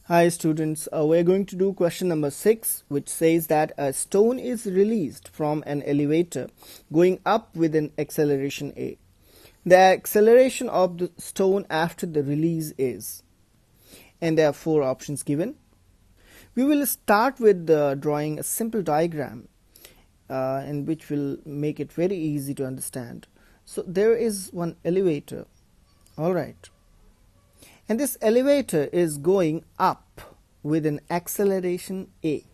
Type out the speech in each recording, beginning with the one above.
Hi students, we're going to do question number 6, which says that a stone is released from an elevator going up with an acceleration a. The acceleration of the stone after the release is, and there are 4 options given. We will start with drawing a simple diagram in which will make it very easy to understand. So there is one elevator, alright. And this elevator is going up with an acceleration a.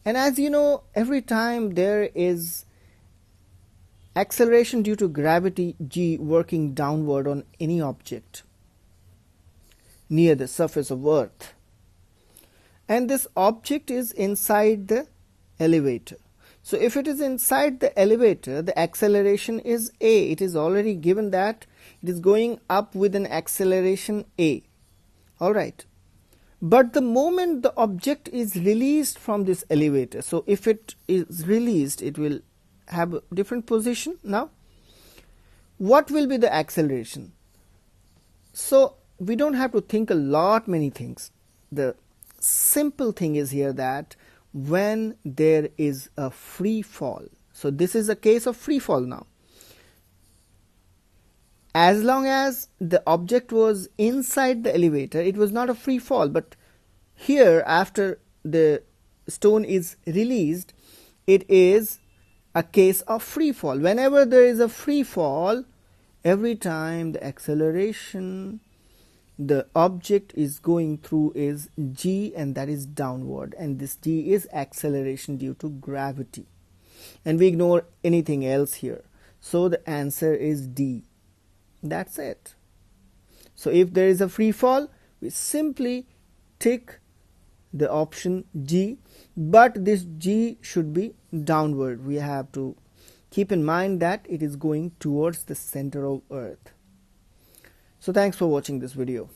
And as you know, every time there is acceleration due to gravity g working downward on any object near the surface of Earth, and this object is inside the elevator. So if it is inside the elevator, the acceleration is a. It is already given that it is going up with an acceleration a. Alright. But the moment the object is released from this elevator, so if it is released, it will have a different position. Now, what will be the acceleration? So we don't have to think a lot many things. The simple thing is here that when there is a free fall, so this is a case of free fall now. As long as the object was inside the elevator, it was not a free fall, but here after the stone is released, it is a case of free fall. Whenever there is a free fall, every time the acceleration the object is going through is g, and that is downward, and this g is acceleration due to gravity, and we ignore anything else here. So the answer is D. That's it. So if there is a free fall, we simply tick the option G, but this G should be downward. We have to keep in mind that it is going towards the center of Earth. So thanks for watching this video.